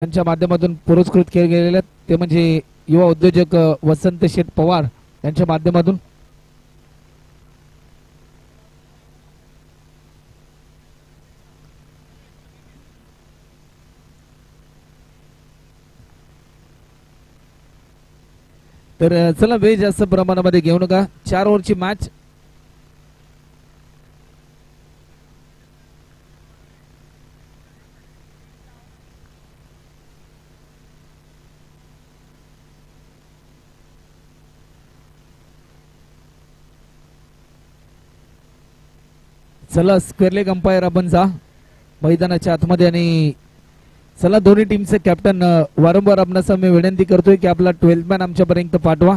त्यांच्या माध्यमातून पुरस्कृत केले गेलेले ते म्हणजे युवा उद्योजक वसंत शेठ पवार यांच्या माध्यमातून तर चला वेळ जास्त प्रमाणामध्ये घेऊ नका 4 ओव्हरची मॅच चला स्क्वेअर लेग अंपायर आपण जा मैदानाच्या आतमध्ये आणि चला दोन्ही टीमचे कॅप्टन वारंवार आपणास मी विनंती करतोय की आपला 12th मॅन आमच्यापर्यंत पाठवा.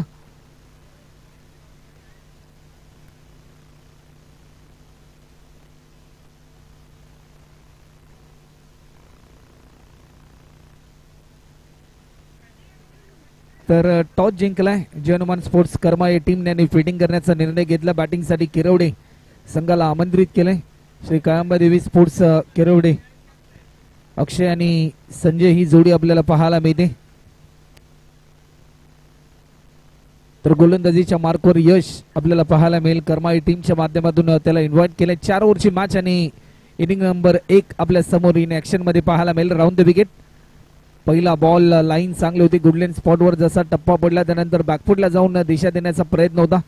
तर टॉस जिंकलाय जयनुमान स्पोर्ट्स कर्मा या टीमने आणि फिटिंग करण्याचा निर्णय घेतला. बॅटिंगसाठी किरवडे संघाला आमंत्रित केले. श्री काळंबादेवी स्पोर्ट्स किरवडे अक्षय आणि संजय ही जोडी आपल्याला पाहायला मिळते. तर गोलंदाजीच्या मार्कवर यश आपल्याला पाहायला मिळेल. कर्मा टीमच्या माध्यमातून त्याला इन्व्हाइट केले. 4 ओव्हरची मॅच आणि इनिंग नंबर 1 आपल्या समोर इन ऍक्शन मध्ये पाहायला मिळेल. राऊंड द विकेट पहिला बॉल लाईन चांगली होती. गुडलेन स्पॉटवर जसा टप्पा पडला त्यानंतर बॅकफुटला जाऊन दिशा देण्याचा प्रयत्न होता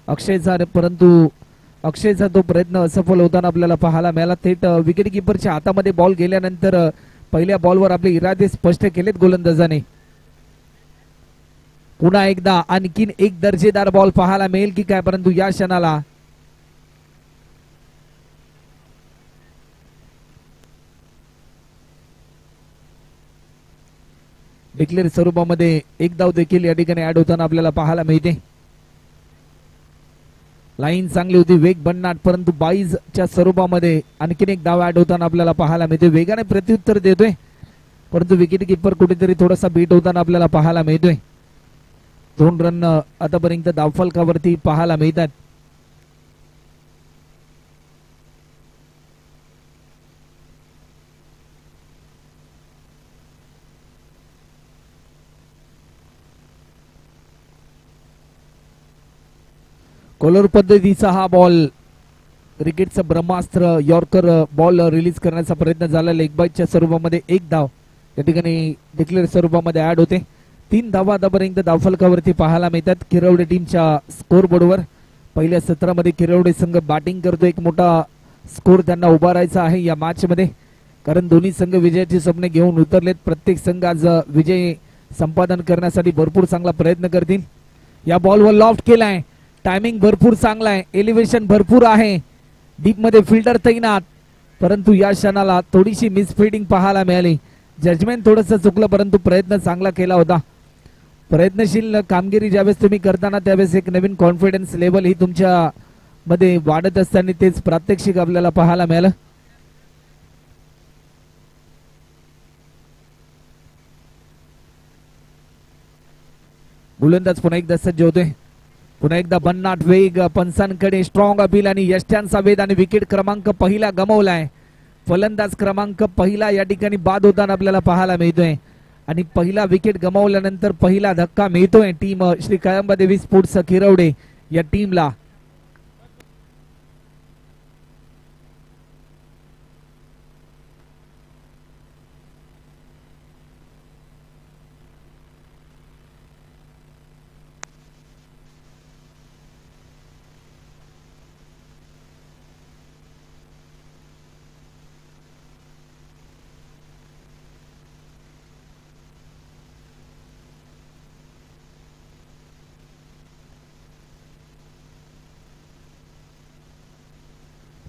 अक्षयचा, परंतु अक्षयचा तो प्रयत्न असफल होताना आपल्याला पाहायला मिळाला. थेट विकेट किपरच्या हातामध्ये बॉल गेल्यानंतर पहिल्या बॉलवर आपले इरादे स्पष्ट केलेत गोलंदाजाने. पुन्हा एकदा आणखीन एक दर्जेदार बॉल पाहायला मिळेल की काय, परंतु या क्षणाला डिक्लेअर स्वरूपामध्ये एक धाव देखील या ठिकाणी ऍड होताना आपल्याला पाहायला मिळते. लाईन चांगली होती, वेग बननाट, परंतु 22च्या स्वरूपामध्ये आणखीन एक धाव ऍड होताना आपल्याला पाहायला मिळते. वेगाने प्रत्युत्तर देतोय परंतु विकेट किपर कुठेतरी थोडासा बीट होताना आपल्याला पाहायला मिळतोय. 2 रन आतापर्यंत धावफलकावरती पाहायला मिळतात. कॉलर पद्धतीचा हा बॉल क्रिकेटचं ब्रह्मास्त्र यॉर्कर बॉल रिलीज करण्याचा प्रयत्न झाला. लेग बाईटच्या स्वरूपामध्ये एक धाव या ठिकाणी डिक्लेअर स्वरूपामध्ये ऍड होते. 3 धावा आतापर्यंत धावफलकावरती पाहायला मिळतात. किरवडे टीमच्या स्कोर बोर्डवर पहिल्या सत्रामध्ये किरवडे संघ बॅटिंग करतो. एक मोठा स्कोर त्यांना उभारायचा आहे या मॅच मध्ये, कारण दोन्ही संघ विजयाची स्वप्ने घेऊन उतरलेत. प्रत्येक संघ आज विजय संपादन करण्यासाठी भरपूर चांगला प्रयत्न करतील. या बॉलवर लॉफ्ट केलाय, टायमिंग भरपूर चांगला आहे, एलिव्हेशन भरपूर आहे, डीप मध्ये फिल्डर तैनात, परंतु या क्षणाला थोडीशी मिसफिल्डिंग पाहायला मिळाली. जजमेंट थोडंसं चुकलं परंतु प्रयत्न चांगला केला होता. प्रयत्नशील कामगिरी ज्यावेळेस तुम्ही करताना त्यावेळेस एक नवीन कॉन्फिडन्स लेवल ही तुमच्या मध्ये वाढत असताना तेच प्रात्यक्षिक आपल्याला पाहायला मिळालं. गोलंदाज पुन्हा एकदा सज्ज होतोय. पुन्हा एकदा भन्नाट वेग, पंचांकडे स्ट्रॉंग अपील आणि यष्ट्यांचा वेध आणि विकेट क्रमांक पहिला गमावलाय. फलंदाज क्रमांक पहिला या ठिकाणी बाद होताना आपल्याला पाहायला मिळतोय आणि पहिला विकेट गमावल्यानंतर पहिला धक्का मिळतोय टीम श्री काळंबादेवी स्पोर्ट्स किरवडे या टीमला.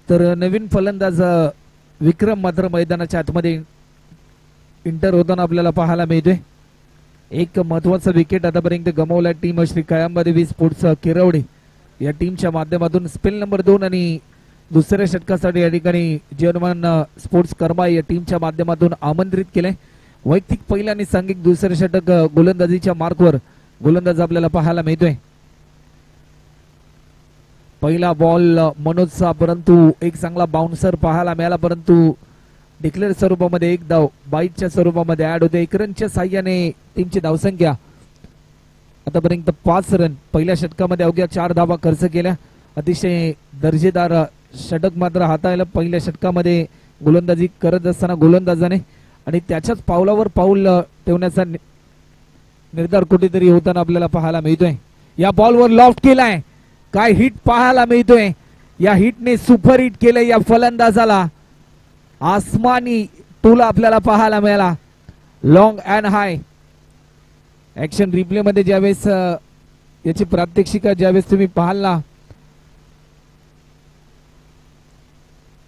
तर नवीन फलंदाज विक्रम मात्र मैदानाच्या आतमध्ये इंटर होताना आपल्याला पाहायला मिळतोय. एक महत्वाचा विकेट आतापर्यंत गमावला टीम श्री काळंबादेवी स्पोर्ट्स किरवडे या टीमच्या माध्यमातून. स्पेल नंबर 2 आणि दुसऱ्या षटकासाठी या ठिकाणी जयनुमान स्पोर्ट्स कर्मा या टीमच्या माध्यमातून आमंत्रित केले. वैयक्तिक पहिला आणि सांघिक दुसरे षटक गोलंदाजीच्या मार्कवर गोलंदाज आपल्याला पाहायला मिळतोय. पहिला बॉल मनोजचा, परंतु एक चांगला बाउन्सर पाहायला मिळाला, परंतु डिक्लेअर स्वरूपामध्ये 1 धाव, बाईटच्या स्वरूपामध्ये ऍड होते. 1 रनच्या साह्याने टीमची धावसंख्या आतापर्यंत 5 रन. पहिल्या षटकामध्ये अवघ्या 4 धावा खर्च केल्या. अतिशय दर्जेदार षटक मात्र हाताळलं पहिल्या षटकामध्ये गोलंदाजी करत असताना गोलंदाजाने, आणि त्याच्याच पावलावर पाऊल ठेवण्याचा निर्धार कुठेतरी होताना आपल्याला पाहायला मिळतोय. या बॉलवर लॉफ्ट केलाय, काय हिट पाहायला मिळतोय. या हिटने सुपर हिट केलंय या फलंदाजाला. आसमानी टूल आपल्याला पाहायला मिळाला. Long and high. Action replay मध्ये ज्यावेळेस याची प्रात्यक्षिका ज्यावेळेस तुम्ही पाहाल,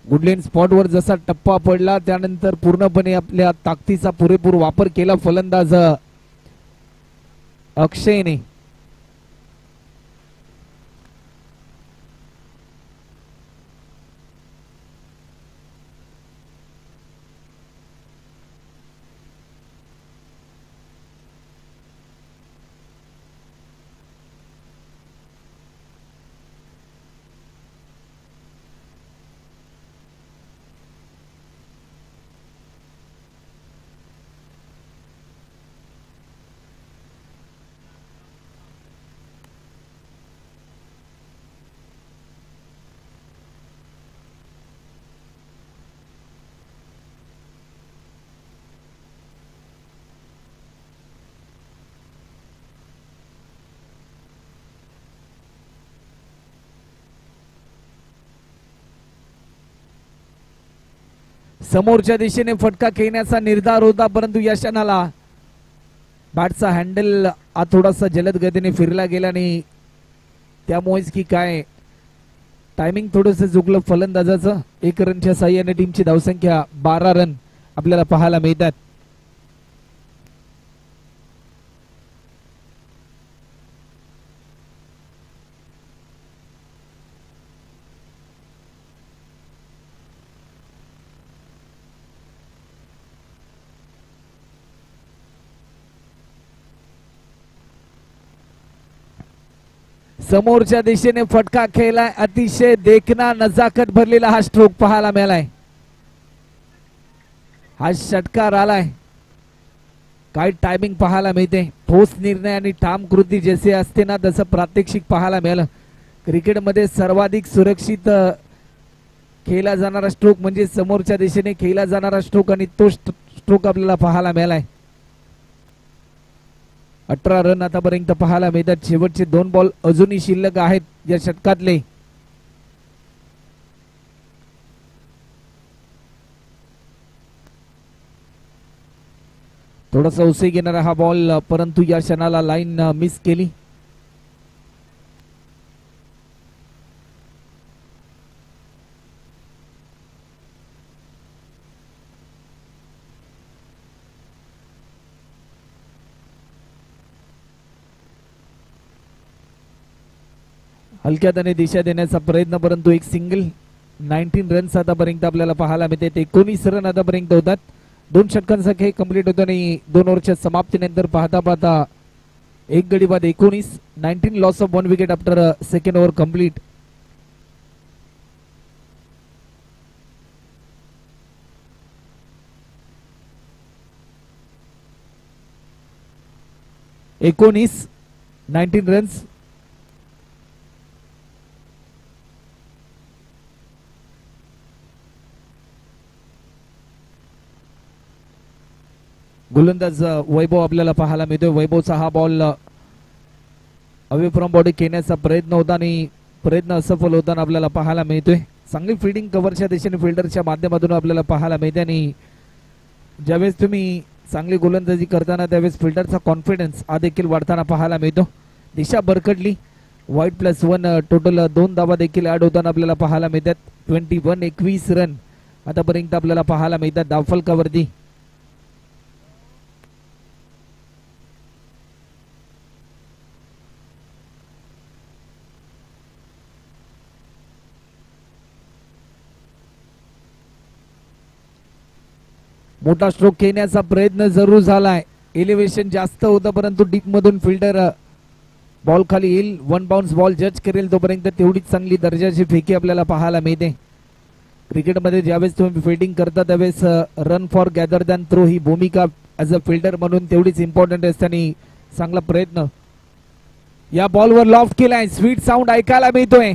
गुडलँड स्पॉटवर जसा टप्पा पडला त्यानंतर पूर्णपणे आपल्या ताकदीचा पुरेपूर वापर केला फलंदाज अक्षयने. समोरच्या दिशेने फटका खेळण्याचा निर्धार होता, परंतु या क्षणाला बॅटचा हँडल थोडासा जलद गतीने फिरला गेला आणि त्यामुळेच की काय टायमिंग थोडंसं चुकलं फलंदाजाचं. 1 रनच्या साह्याने टीमची धावसंख्या 12 रन आपल्याला पाहायला मिळतात. समोरच्या दिशेने फटका खेळलाय. अतिशय देखना नजाकत भरलेला हा स्ट्रोक पाहायला मिळालाय. हा षटकार आलाय. काय टायमिंग पाहायला मिळते. ठोस निर्णय आणि ठाम कृती जसे असते ना तसं प्रात्यक्षिक पाहायला मिळालं. क्रिकेटमध्ये सर्वाधिक सुरक्षित खेळला जाणारा स्ट्रोक म्हणजे समोरच्या दिशेने खेळला जाणारा स्ट्रोक, आणि तो स्ट्रोक आपल्याला पाहायला मिळालाय. 18 रन आतापर्यंत पाहायला मिळतात. शेवटचे 2 बॉल अजूनही शिल्लक आहेत या षटकातले. थोडासा उसळी घेणारा हा बॉल, परंतु या क्षणाला लाईन मिस केली. हलक्यात दिशा देण्याचा प्रयत्न, परंतु एक सिंगल. 19 रन्स आतापर्यंत आपल्याला पाहायला मिळते. 19 रन आतापर्यंत होतात. 2 षटकांचा खेळ कंप्लीट होतो आणि 2 ओव्हरच्या समाप्तीनंतर पाहता पाहता 1 गडी बाद 19. 19 loss of 1 wicket after second over complete. एकोणीस 19 रन्स. गोलंदाज वैभव आपल्याला पाहायला मिळतोय. वैभवचा हा बॉल अवे फ्रॉम बॉडी खेळण्याचा प्रयत्न होता आणि प्रयत्न असफल होताना आपल्याला पाहायला मिळतोय. चांगली फिल्डिंग कव्हरच्या दिशेने फिल्डरच्या माध्यमातून आपल्याला पाहायला मिळते आणि ज्यावेळेस तुम्ही चांगली गोलंदाजी करताना त्यावेळेस फिल्डरचा कॉन्फिडन्स हा देखील वाढताना पाहायला मिळतो. दिशा बरकडली. वाईट +1 टोटल 2 धावा देखील ऍड होताना आपल्याला पाहायला मिळतात. 21 रन आतापर्यंत आपल्याला पाहायला मिळतात धावफलकावरती. मोठा स्ट्रोक खेळण्याचा प्रयत्न जरूर झालाय. एलिव्हेशन जास्त होतं, परंतु डीप मधून फिल्डर बॉल खाली येईल. 1 बाउन्स बॉल जज करेल तोपर्यंत तेवढीच चांगली दर्जाची फेकी आपल्याला पाहायला मिळते. क्रिकेटमध्ये ज्यावेळेस तुम्ही फिल्डिंग करता त्यावेळेस run for gather then throw ही भूमिका ॲज अ फिल्डर म्हणून तेवढीच इम्पॉर्टंट असते आणि चांगला प्रयत्न. या बॉलवर लॉफ्ट केलाय, स्वीट साऊंड ऐकायला मिळतोय.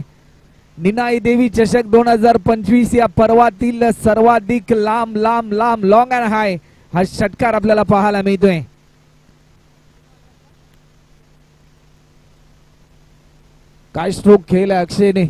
निनाई देवी चषक 2025 या पर्वातील सर्वाधिक लांब लांब लांब लॉंग अँड हाय हा षटकार आपल्याला पाहायला मिळतोय. काय स्ट्रोक खेळलाय अक्षयने.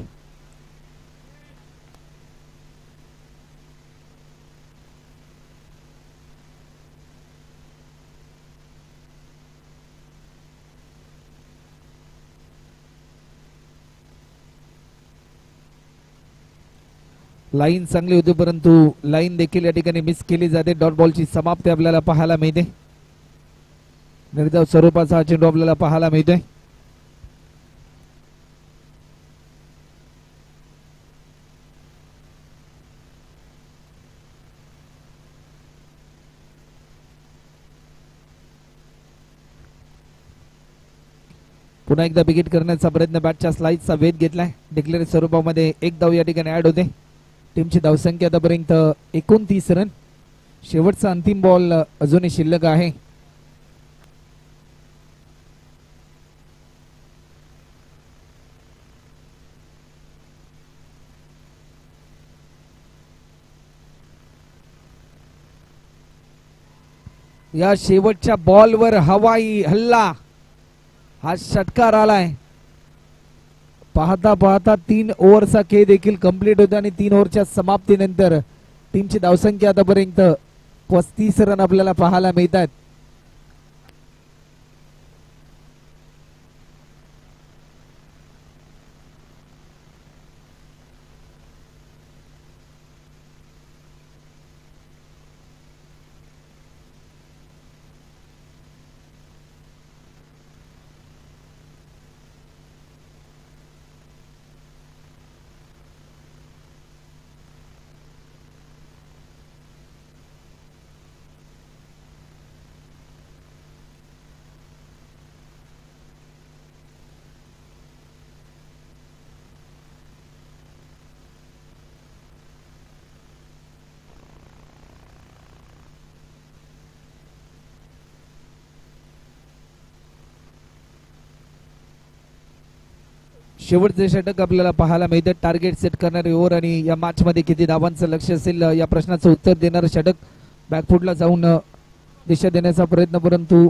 लाईन चांगली होती परंतु लाईन देखील या ठिकाणी मिस केली जाते. डॉट बॉलची समाप्ती आपल्याला पाहायला मिळते. निर्धाव स्वरूपाचा हा चेंडू आपल्याला पाहायला मिळतोय. पुन्हा एकदा विकेट करण्याचा प्रयत्न, बॅटच्या स्लाइसचा वेध घेतलाय. डिक्लेअर स्वरूपामध्ये एक धाव या ठिकाणी ऍड होते. टीमची धावसंख्या आतापर्यंत 29 रन. शेवटचा अंतिम बॉल अजूनही शिल्लक आहे. या शेवटच्या बॉलवर हवाई हल्ला हा षटकार आलाय. पाहता पाहता 3 ओव्हरचा खेळ देखील कंप्लीट होता आणि 3 ओव्हरच्या समाप्तीनंतर टीमची धावसंख्या आतापर्यंत 35 रन आपल्याला पाहायला मिळतात. शेवटचे षटक आपल्याला पाहायला मिळते. टार्गेट सेट करणारे ओव्हर आणि या मॅच मध्ये किती धावांचं लक्ष असेल या प्रश्नाचं उत्तर देणारं षटक. बॅकफुटला जाऊन दिशा देण्याचा प्रयत्न परंतु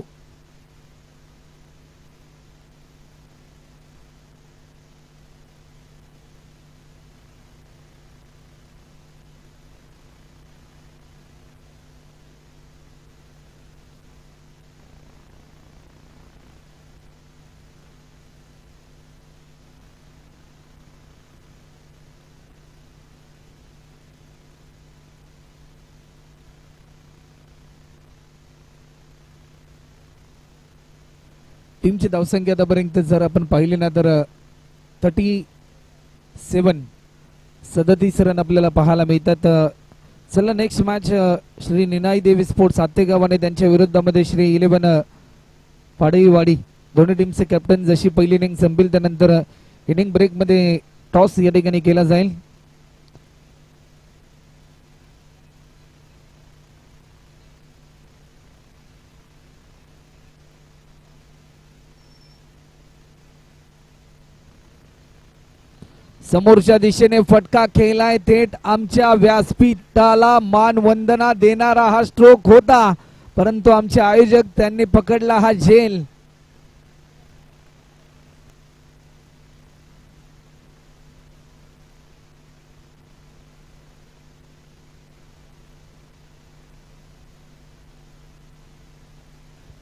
टीमची धावसंख्या आतापर्यंत जर आपण पाहिली ना तर 37 रन आपल्याला पाहायला मिळतात. चला नेक्स्ट मॅच श्री निनाई देवी स्पोर्ट्स आत्तेगाव आणि त्यांच्या विरोधामध्ये श्री 11 पाडवीवाडी दोन्ही टीमचे कॅप्टन. जशी पहिली इनिंग संपेल त्यानंतर इनिंग ब्रेक मध्ये टॉस या ठिकाणी केला जाईल. समोरच्या दिशेने फटका खेळलाय. थेट आमच्या व्यासपीठाला मानवंदना देणारा हा स्ट्रोक होता परंतु आमचे आयोजक त्यांनी पकडला हा झेल.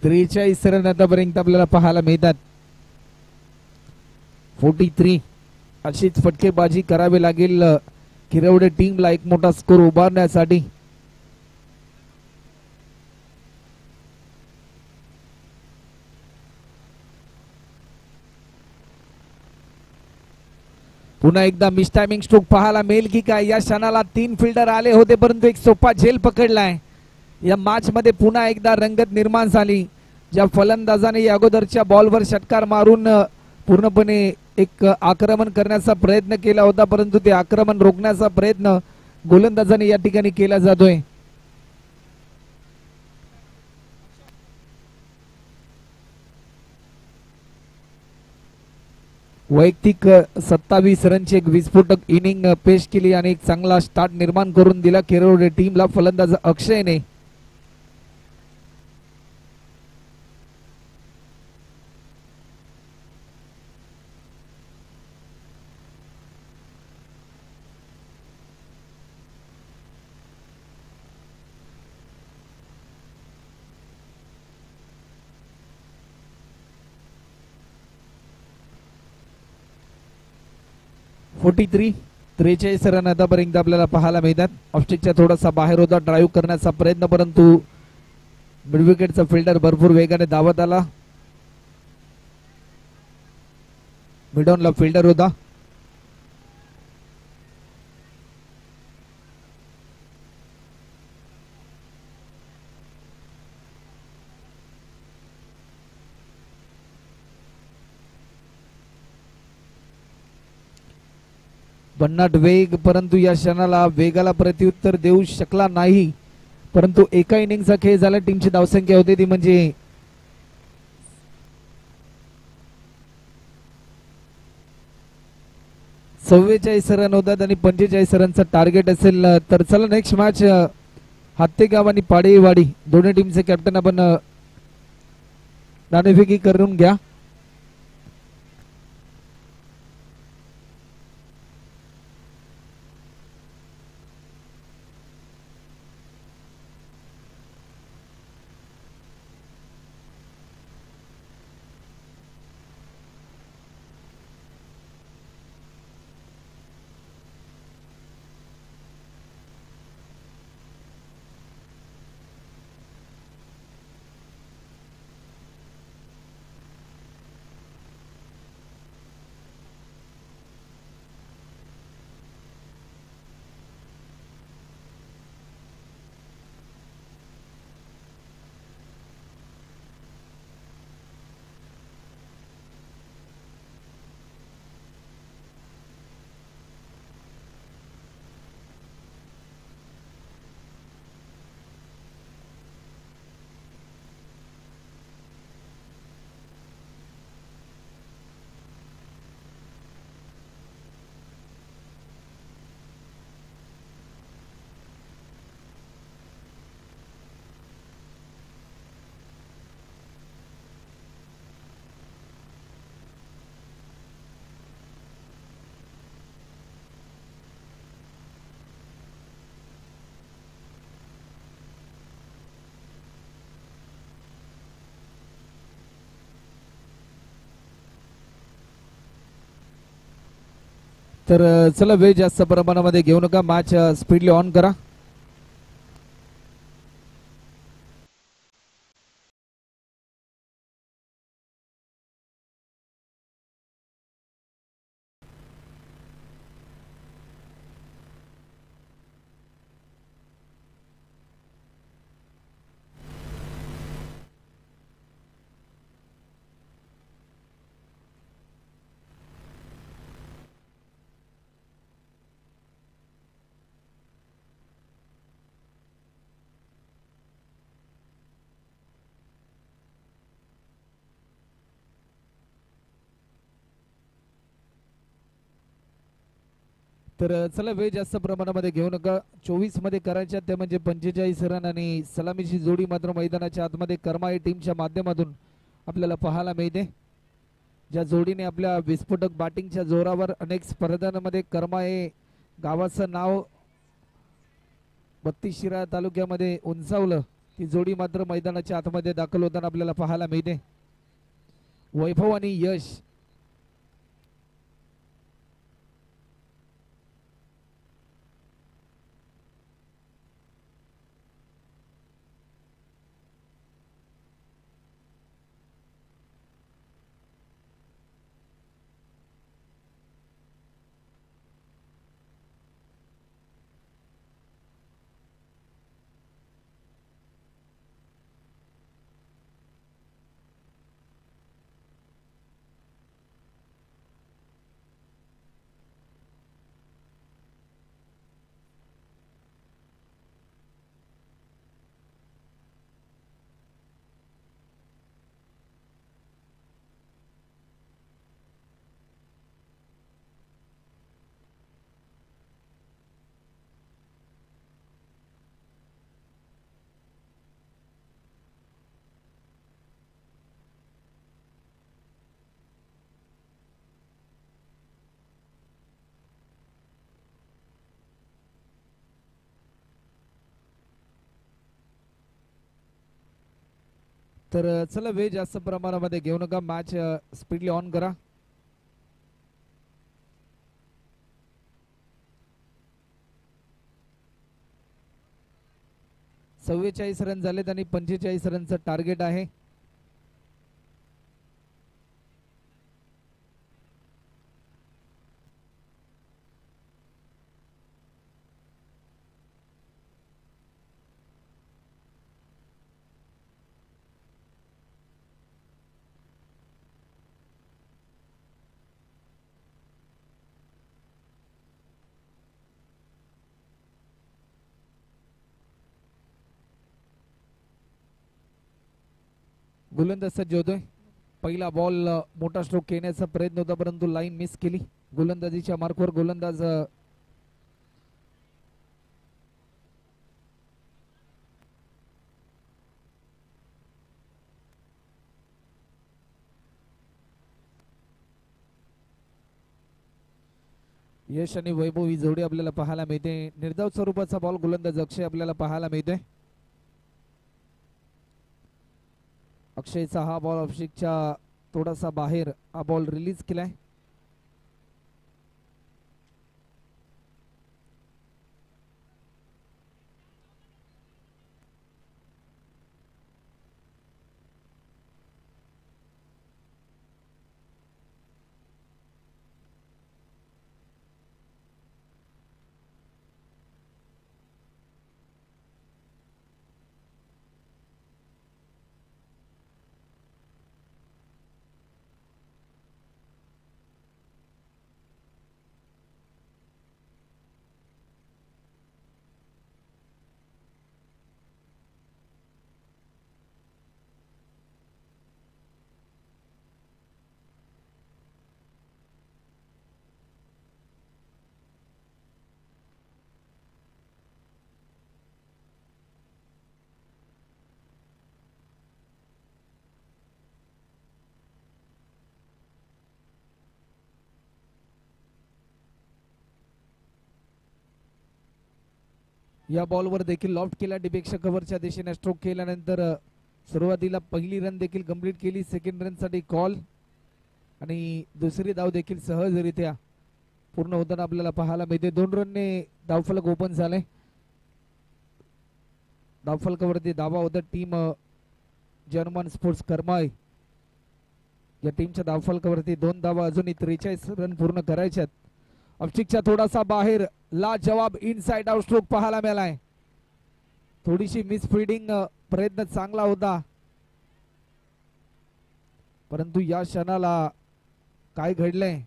त्रेचाळीस रन आतापर्यंत आपल्याला पाहायला मिळतात. 43 अशीच फटकेबाजी करावी लागेल किरवडे टीमला एक मोठा स्कोर उभारण्यासाठी. पुन्हा एकदा मिस टायमिंग स्ट्रोक पाहायला मिळेल की काय. या क्षणाला 3 फिल्डर आले होते परंतु एक सोपा झेल पकडलाय. या मॅच मध्ये पुन्हा एकदा रंगत निर्माण झाली. ज्या फलंदाजाने या अगोदरच्या बॉलवर षटकार मारून पूर्णपणे एक आक्रमण करण्याचा प्रयत्न केला होता परंतु ते आक्रमण रोखण्याचा प्रयत्न गोलंदाजाने या ठिकाणी केला जातोय. वैयक्तिक 27 रनची एक विस्फोटक इनिंग पेश केली आणि एक चांगला स्टार्ट निर्माण करून दिला केरळ टीमला फलंदाज अक्षयने. .43 43 रन आतापर्यंत आपल्याला पाहायला मिळतात. ऑफस्टिकच्या थोडासा बाहेर होता ड्राईव्ह करण्याचा प्रयत्न, परंतु मिड विकेटचा फिल्डर भरपूर वेगाने धावत आला. मिडॉनला फिल्डर होता. भन्नाट वेग, परंतु या क्षणाला वेगाला प्रत्युत्तर देऊ शकला नाही. परंतु एका इनिंगचा खेळ झाला. टीमची धावसंख्या होती ती म्हणजे 44 रन होतात आणि 45 रनचं टार्गेट असेल. तर चला नेक्स्ट मॅच हत्तेगाव आणि पाडेवाडी दोन्ही टीमचे कॅप्टन आपण नाणेफेकी करून घ्या. तर चला वेळ जास्त प्रमाणामध्ये घेऊ नका. मॅच स्पीडली ऑन करा. तर चला वेळ जास्त प्रमाणामध्ये घेऊ नका. 24 मध्ये करायच्या ते म्हणजे 45 रन आणि सलामीची जोडी मात्र मैदानाच्या आतमध्ये करमाई टीमच्या माध्यमातून आपल्याला पाहायला मिळते. ज्या जोडीने आपल्या विस्फोटक बॅटिंगच्या जोरावर अनेक स्पर्धांमध्ये करमाई गावाचं नाव 32 शिराळा तालुक्यामध्ये उंचावलं, ती जोडी मात्र मैदानाच्या आतमध्ये दाखल होताना आपल्याला पाहायला मिळते. वैभव आणि यश तर चला वेळ जास्त प्रमाणामध्ये घेऊ नका, मॅच स्पीडली ऑन करा. चव्वेचाळीस रन झालेत आणि 45 रनचं टार्गेट आहे. गोलंदाज सज्ज होतोय. पहिला बॉल मोठा स्ट्रोक घेण्याचा प्रयत्न होता परंतु लाईन मिस केली. गोलंदाजीच्या मार्कवर गोलंदाज यश आणि वैभव ही जोडी आपल्याला पाहायला मिळते. निर्धाव स्वरूपाचा बॉल गोलंदाज अक्षय आपल्याला पाहायला मिळतोय. अक्षयचा हा बॉल अभिषेकच्या थोडासा बाहेर हा बॉल रिलीज केलाय. या बॉलवर देखील लॉफ्ट केला डिपेक्षा कव्हरच्या दिशेने स्ट्रोक केल्यानंतर सुरुवातीला पहिली रन देखील कंप्लीट केली. सेकंड रन साठी कॉल आणि दुसरी धाव देखील सहजरित्या पूर्ण होताना आपल्याला पाहायला मिळते. 2 रनने धावफलक ओपन झाले. धावफलकावरती धावा होता टीम जर्मन स्पोर्ट्स करमाय या टीमच्या धावफलकावरती 2 धावा अजूनही 43 रन पूर्ण करायच्यात. अभिषेकच्या थोडासा बाहेर ला जवाब इनसाइड आउट स्ट्रोक पाहायला मिळालाय. थोडीशी मिसफिल्डिंग प्रयत्न चांगला होता परंतु या क्षणाला काय घडलंय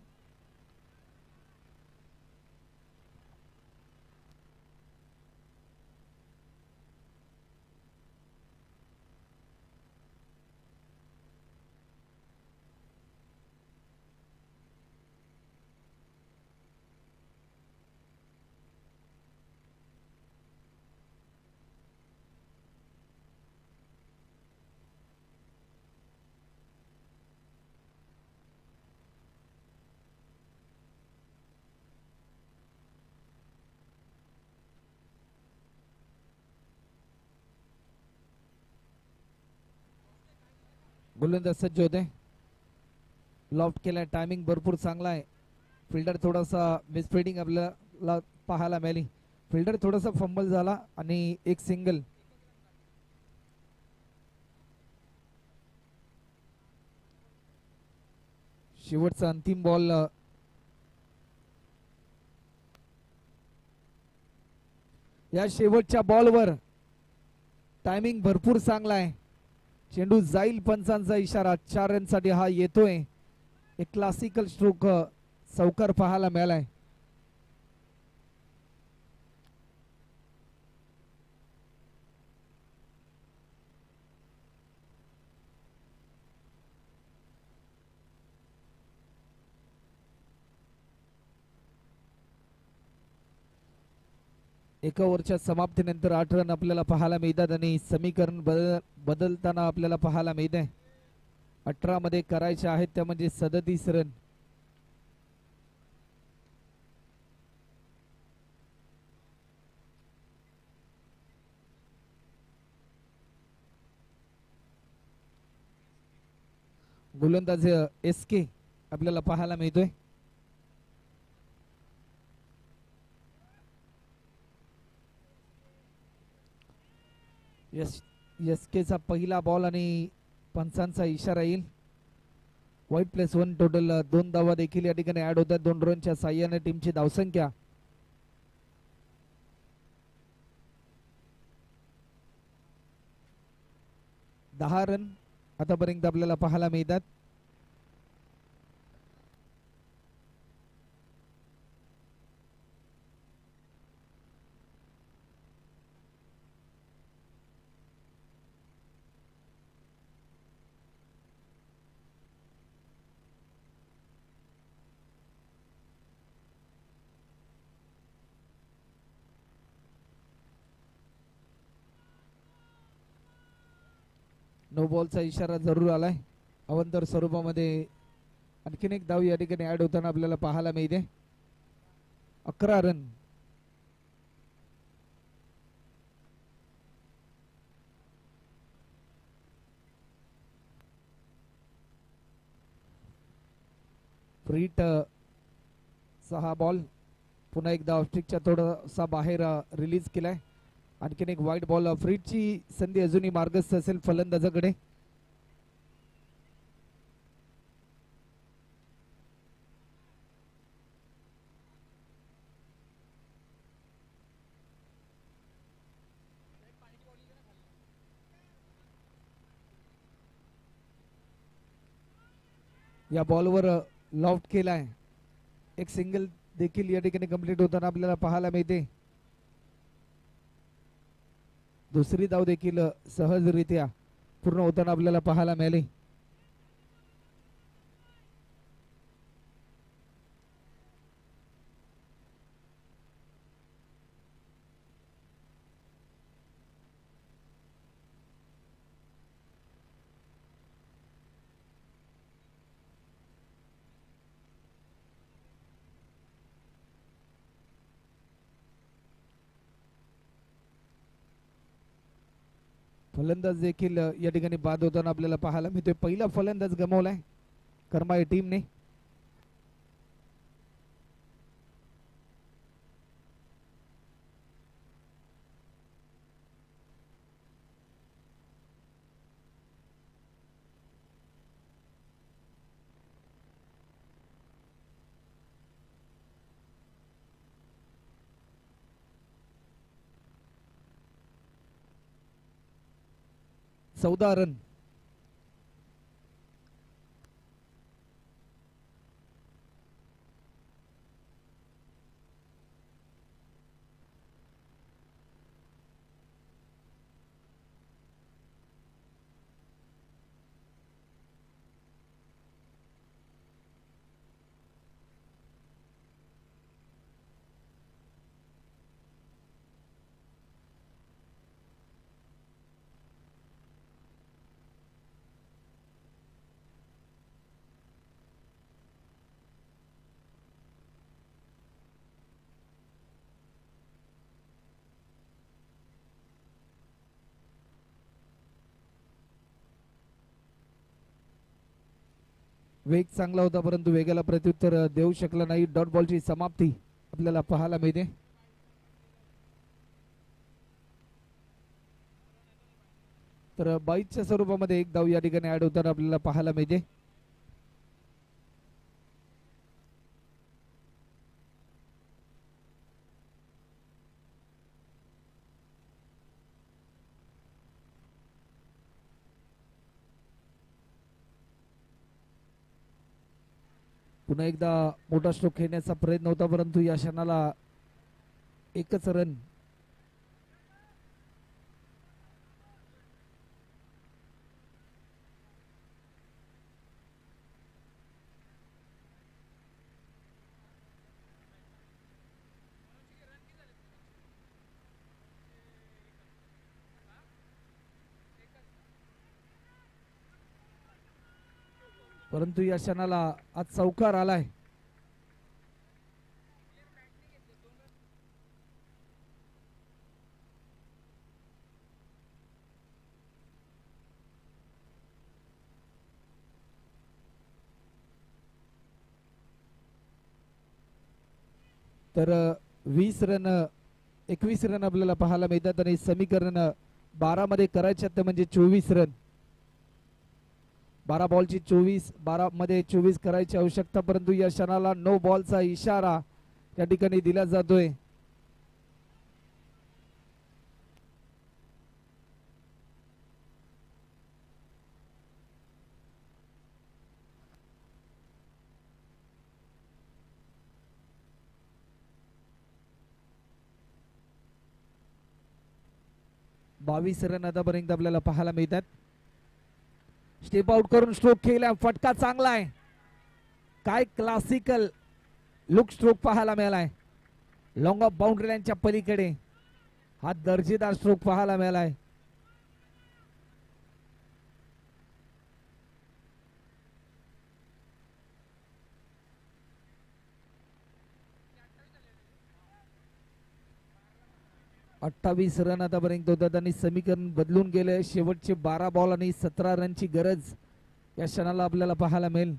गोलंदाज सज्ज होते. लॉफ्ट केलाय. टायमिंग भरपूर चांगला आहे. फिल्डर थोडासा मिसफिल्डिंग आपल्याला पाहायला मिळाली. फिल्डर थोडासा फंबल झाला आणि एक सिंगल. शेवटचा अंतिम बॉल या शेवटच्या बॉलवर टायमिंग भरपूर चांगला आहे. चेंडू जाईल पंचांचा इशारा. 4 रनसाठी हा येतोय. एक क्लासिकल स्ट्रोक चौकार पाहायला मिळालाय. एका ओव्हरच्या समाप्तीनंतर 8 रन आपल्याला पाहायला मिळतात आणि समीकरण बदलताना आपल्याला पाहायला मिळत आहे. 18 मध्ये करायचे आहेत त्या म्हणजे 37 रन. गोलंदाज SK आपल्याला पाहायला मिळतोय. SK चा पहिला बॉल आणि पंचांचा इशारा येईल. वाईट +1 टोटल 2 धावा देखील या ठिकाणी ऍड होतात. 2 रनच्या साह्याने टीमची धावसंख्या 10 रन आतापर्यंत आपल्याला पाहायला मिळतात. नो बॉलचा इशारा जरूर आलाय. अवंतर स्वरूपामध्ये आणखीन एक धाव या ठिकाणी ऍड होताना आपल्याला पाहायला मिळते. 11 रन. फ्रीट 6 बॉल पुन्हा एकदा ऑफस्टिकच्या थोडासा बाहेर रिलीज केलाय. आणखीन एक वाईट बॉल. फ्रीटची संधी अजूनही मार्गस्थ असेल फलंदाजाकडे. या बॉलवर लॉफ्ट केलाय. एक सिंगल देखील या ठिकाणी कंप्लीट होताना आपल्याला पाहायला मिळते. दुसरी धाव देखील सहजरित्या पूर्ण होताना आपल्याला पाहायला मिळाली. फलंदाज देखील या ठिकाणी बाद होताना आपल्याला पाहायला मिळतोय. पहिला फलंदाज गमावलाय करमाळे टीमने. चौदा रन. वेग चांगला होता परंतु वेगाला प्रत्युत्तर देऊ शकला नाही. डॉट बॉलची समाप्ती आपल्याला पाहायला मिळते. तर 22च्या स्वरूपामध्ये एक धाव या ठिकाणी ऍड होताना आपल्याला पाहायला मिळते. पुन्हा एकदा मोठा स्ट्रोक खेळण्याचा प्रयत्न होता परंतु या क्षणाला एकच रन. परंतु या क्षणाला आज चौकार आलाय. तर 20 रन 21 रन आपल्याला पाहायला मिळतात आणि समीकरण 12 मध्ये करायचे ते म्हणजे 24 रन. 12 बॉलची 24, 12 मध्ये 24 करायची आवश्यकता, परंतु या क्षणाला नो बॉलचा इशारा त्या ठिकाणी दिला जातोय. बावीस रन आतापर्यंत आपल्याला पाहायला मिळतात. स्टेप आउट करून स्ट्रोक केला, फटका चांगला आहे. काय क्लासिकल लुक स्ट्रोक पाहायला मिळालाय. लॉंग ऑफ बाउंड्री लाईनच्या पलीकडे हा दर्जेदार स्ट्रोक पाहायला मिळालाय. अठ्ठावीस रन आतापर्यंत होतात आणि समीकरण बदलून गेले. शेवटचे 12 बॉल आणि 17 रनची गरज या क्षणाला आपल्याला पाहायला मिळेल.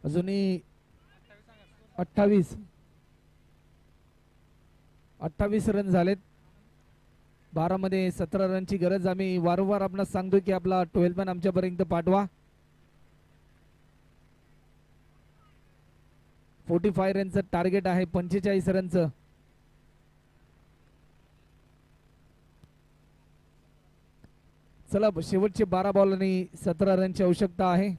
अजूनही 28 रन झालेत. 12 मध्ये 17 रनची गरज. आम्ही वारंवार आपणास सांगतो की आपला 12 मॅन आमच्यापर्यंत पाठवा. 45 रनचं टार्गेट आहे, 45 रनचं. चला शेवटचे 12 बॉल आणि 17 रनची आवश्यकता आहे.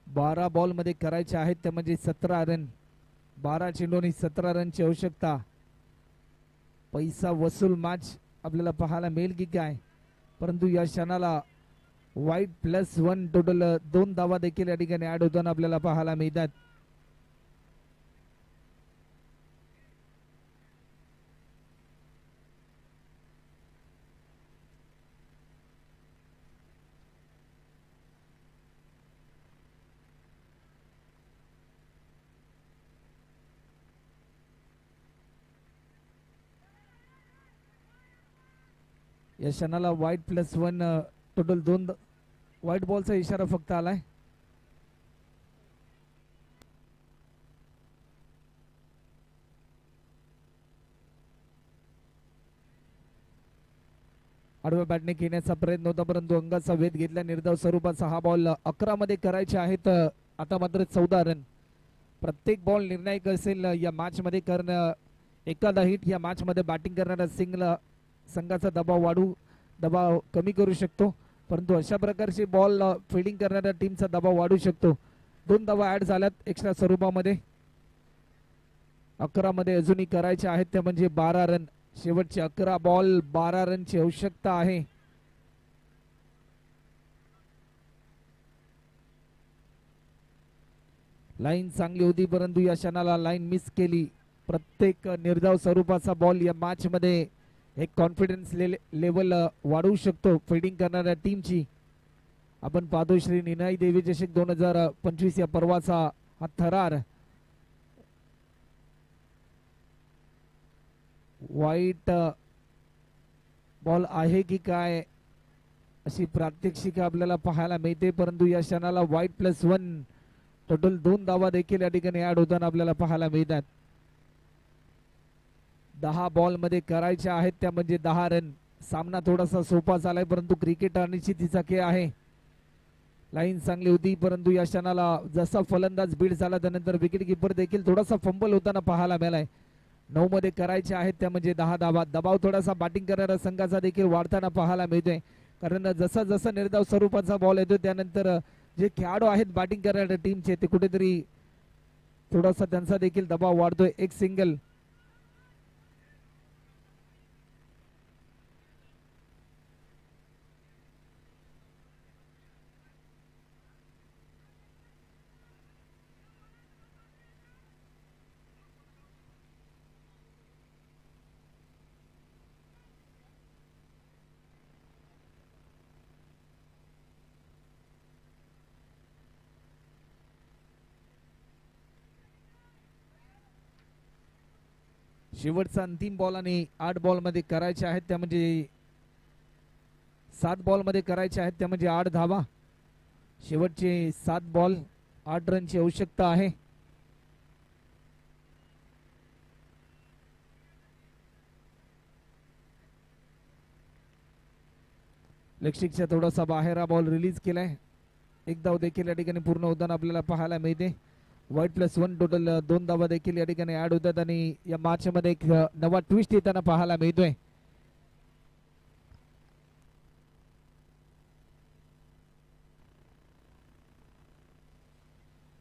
बारा बॉल मध्ये करायचे आहेत ते म्हणजे 17 रन. 12 चेंडूंनी 17 रनची आवश्यकता. पैसा वसूल मॅच आपल्याला पाहायला मिळेल की काय, परंतु या क्षणाला वाईट +1 टोटल 2 धावा देखील या ठिकाणी ऍड होताना आपल्याला पाहायला मिळतात. या क्षणाला वाईट +1 टोटल 2 व्हाईट बॉलचा इशारा फक्त आलाय. आडव्या बॅटने घेण्याचा प्रयत्न होता, परंतु अंगाचा वेध घेतला. निर्धाव स्वरूपाचा हा बॉल 11 मध्ये करायचे आहेत. आता मात्र 14 रन. प्रत्येक बॉल निर्णायक असेल या मॅच मध्ये, कारण एखादा हिट या मॅच मध्ये बॅटिंग करणारा संघाचा दबाव कमी करू शकतो, परंतु अशा प्रकारचे बॉल फिल्डिंग करणाऱ्या टीमचा दबाव वाढू शकतो. 2 धावा ऍड झाल्यात एक्स्ट्रा स्वरूपामध्ये. 11 मध्ये अजूनही करायचे आहेत ते म्हणजे 12 रन. शेवटचे 11 बॉल 12 रनची आवश्यकता आहे. लाईन चांगली होती, परंतु या क्षणाला लाईन मिस केली. प्रत्येक निर्धाव स्वरूपाचा बॉल या मॅच मध्ये एक कॉन्फिडन्स लेवल वाढवू शकतो फिल्डिंग करणाऱ्या टीमची. आपण पाहतो श्री निनाई देवी चषक 2025 या पर्वाचा हा थरार. वाईट बॉल आहे की काय अशी प्रात्यक्षिका आपल्याला पाहायला मिळते, परंतु या क्षणाला वाईट +1 टोटल 2 धावा देखील या ठिकाणी ऍड होताना आपल्याला पाहायला मिळतात. 10 बॉल मध्ये करायच्या आहेत त्या म्हणजे 10 रन. सामना थोडासा सोपा झालाय, परंतु क्रिकेट अनिश्चितीचा खेळ आहे. लाईन चांगली होती, परंतु या क्षणाला जसा फलंदाज बीड झाला त्यानंतर विकेट किपर देखील थोडासा फंबल होताना पाहायला मिळालाय. 9 मध्ये करायचे आहेत त्या म्हणजे 10 धावा. दबाव थोडासा बॅटिंग करणाऱ्या संघाचा देखील वाढताना पाहायला मिळतोय. कारण जसा जसा निर्धाव स्वरूपाचा बॉल येतो त्यानंतर जे खेळाडू आहेत बॅटिंग करणाऱ्या टीमचे ते कुठेतरी थोडासा त्यांचा देखील दबाव वाढतोय. एक सिंगल. शेवटचा अंतिम बॉल आणि 8 बॉल मध्ये करायचे आहेत त्या म्हणजे 7 बॉल मध्ये करायचे आहेत त्या म्हणजे 8 धावा. शेवटचे 7 बॉल 8 रनची आवश्यकता आहे. लेगस्टिकच्या थोडासा बाहेर हा बॉल रिलीज केलाय. एक धाव देखील या ठिकाणी पूर्ण होताना आपल्याला पाहायला मिळते. वाईट +1 टोटल 2 धावा देखील या ठिकाणी ऍड होतात आणि या मॅच मध्ये एक नवा ट्विस्ट येताना पाहायला मिळतोय.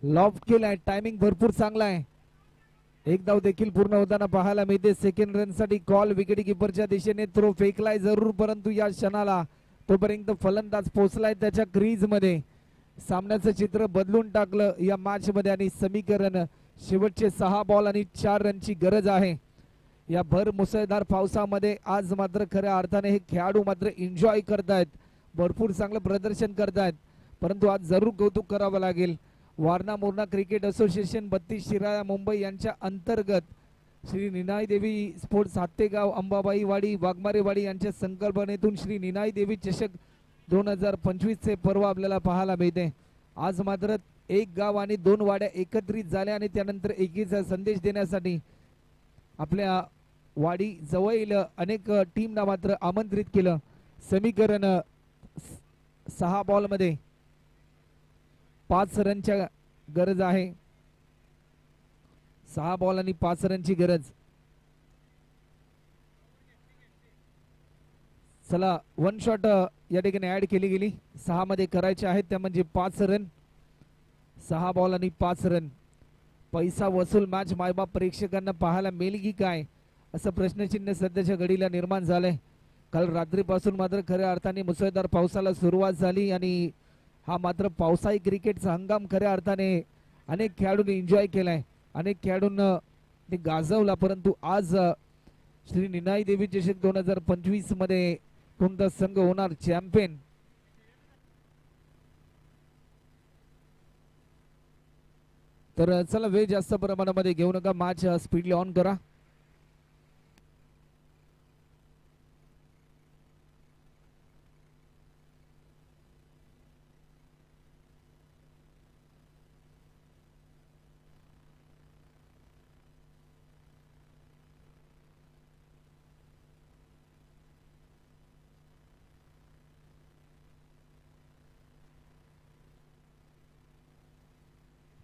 लॉफ्ट केलाय. टायमिंग भरपूर चांगला आहे. एक धाव देखील पूर्ण होताना पाहायला मिळते. सेकंड रन साठी कॉल. विकेट किपरच्या दिशेने थ्रो फेकलाय जरूर परंतु या क्षणाला तोपर्यंत फलंदाज पोहोचलाय त्याच्या क्रीज मध्ये. सामन्याचं चित्र बदलून टाकलं या मॅच मध्ये आणि समीकरण शेवटचे 6 बॉल आणि 4 रनची गरज आहे. या भर मुसळधार पावसामध्ये आज मात्र खऱ्या अर्थाने हे खेळाडू मात्र एन्जॉय करतायत. भरपूर चांगलं प्रदर्शन करतायत परंतु आज जरूर कौतुक करावं लागेल. वारणा मोरणा क्रिकेट असोसिएशन 32 शिराळा मुंबई यांच्या अंतर्गत श्री निनाई देवी स्पोर्ट्स हातेगाव अंबाबाई वाडी वाघमारे वाडी यांच्या संकल्पनेतून श्री निनाई देवी चषक 2025 चे पर्व आपल्याला पाहायला मिळते. आज मात्र एक गाव आणि 2 वाड्या एकत्रित झाल्या आणि त्यानंतर एकीचा संदेश देण्यासाठी आपल्या वाडी जवळील अनेक टीमना मात्र आमंत्रित केलं. समीकरण 6 बॉल मध्ये 5 रनच्या गरज आहे. 6 बॉल आणि 5 रनची गरज. चला 1 शॉट या ठिकाणी ऍड केली गेली. 6 मध्ये करायचे आहेत त्या म्हणजे 5 रन. 6 बॉल आणि 5 रन. पैसा वसूल मॅच मायबाप प्रेक्षकांना पाहायला मिळेल की काय असं प्रश्नचिन्ह सध्याच्या घडीला निर्माण झालंय. काल रात्रीपासून मात्र खऱ्या अर्थाने मुसळधार पावसाला सुरुवात झाली आणि हा मात्र पावसाळी क्रिकेटचा हंगाम खऱ्या अर्थाने अनेक खेळाडूंनी एन्जॉय केलाय. अनेक खेळाडूंना ते गाजवला परंतु आज श्री निनाई देवी चषक 2025 मध्ये कोणता संघ होणार चॅम्पियन तर चला वेळ जास्त प्रमाणामध्ये घेऊ नका. मॅच स्पीडली ऑन करा.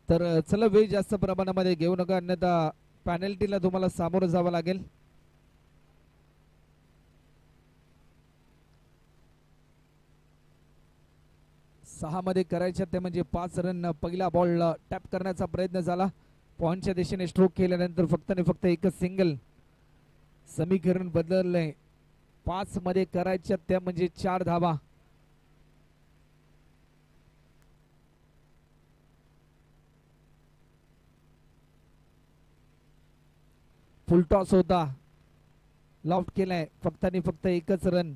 तर चला वेळ जास्त प्रमाणामध्ये घेऊ नका अन्यथा पॅनल्टीला तुम्हाला सामोरं जावं लागेल. सहा मध्ये करायच्या ते म्हणजे 5 रन. पहिला बॉल टॅप करण्याचा प्रयत्न झाला. पॉइंटच्या दिशेने स्ट्रोक केल्यानंतर फक्त आणि फक्त एकच सिंगल. समीकरण बदललंय. 5 मध्ये करायच्या त्या म्हणजे 4 धावा. फुल टॉस होता. लॉफ्ट केलाय. फक्त आणि फक्त एकच रन.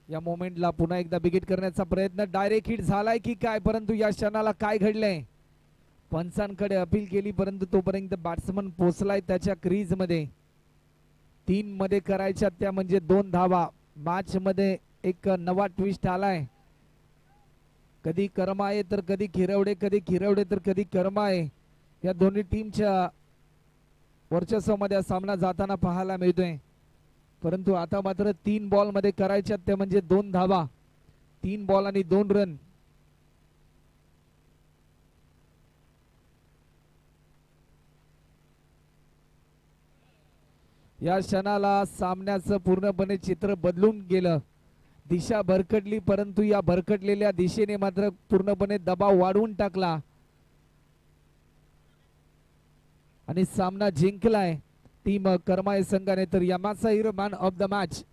या मोमेंटला पुन्हा एकदा बिगिट करण्याचा प्रयत्न. डायरेक्ट हिट झालाय की काय परंतु या क्षणाला काय घडलंय. पंचांकडे अपील केली परंतु तोपर्यंत बॅट्समन पोहोचलाय त्याच्या क्रीज मध्ये. 3 मध्ये करायच्या त्या म्हणजे 2 धावा. मॅच मध्ये एक नवा ट्विस्ट आलाय. कधी कर्मा आहे तर कधी खिरवडे, कधी खिरवडे तर कधी कर्मा आहे. या दोन्ही टीमच्या वर्चस्वामध्ये सामना जाताना पाहायला मिळतोय. परंतु आता मात्र 3 बॉल मध्ये करायच्यात ते म्हणजे 2 धावा. 3 बॉल आणि 2 रन. या क्षणाला सामन्याचं पूर्णपणे चित्र बदलून गेलं. दिशा भरकटली, परंतु या भरकटलेल्या दिशेने मात्र पूर्णपणे दबाव वाढवून टाकला आणि सामना जिंकलाय टीम करमाळे संघाने. तर यामाचा hero man of the match.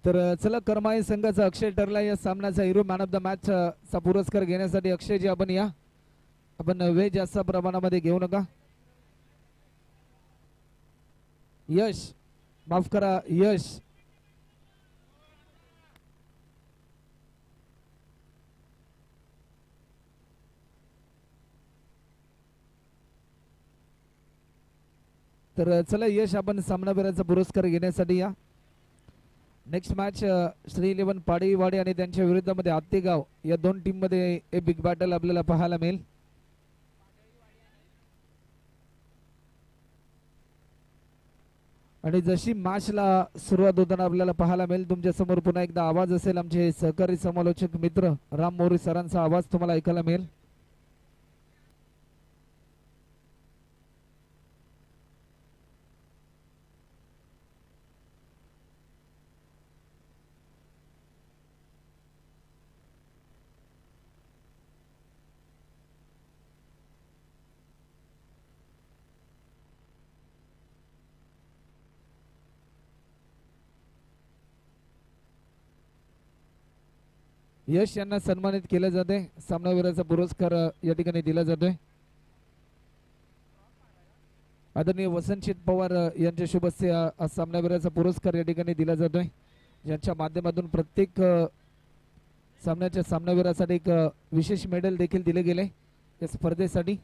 तर चला, करमाळे संघाचा अक्षय ठरला या सामन्याचा hero man of the match चा पुरस्कार घेण्यासाठी. अक्षयजी आपण या, आपण वेळ जास्त प्रमाणामध्ये घेऊ नका. यश, माफ करा, यश. तर चला यश, आपण सामनावीराचा पुरस्कार घेण्यासाठी या. नेक्स्ट मॅच श्री 11 पाडीवाडी आणि त्यांच्या विरुद्धामध्ये आत्तेगाव या दोन टीम मध्ये एक बिग बॅटल आपल्याला पाहायला मिळेल. आणि जशी मॅचला सुरुवात होताना आपल्याला पाहायला मिळेल, तुमच्या समोर पुन्हा एकदा आवाज असेल. आमचे सहकारी समालोचक मित्र राम मोरे सरांचा आवाज तुम्हाला ऐकायला मिळेल. यश यांना सन्मानित केलं जाते. सामनावीराचा पुरस्कार या ठिकाणी दिला जातोय. आदरणीय वसंतशीत पवार यांच्या शुभ हस्ते सामनावीराचा पुरस्कार या ठिकाणी दिला जातोय, ज्यांच्या माध्यमातून प्रत्येक सामन्याच्या सामनावीरासाठी एक विशेष मेडल देखील दिले गेले या स्पर्धेसाठी.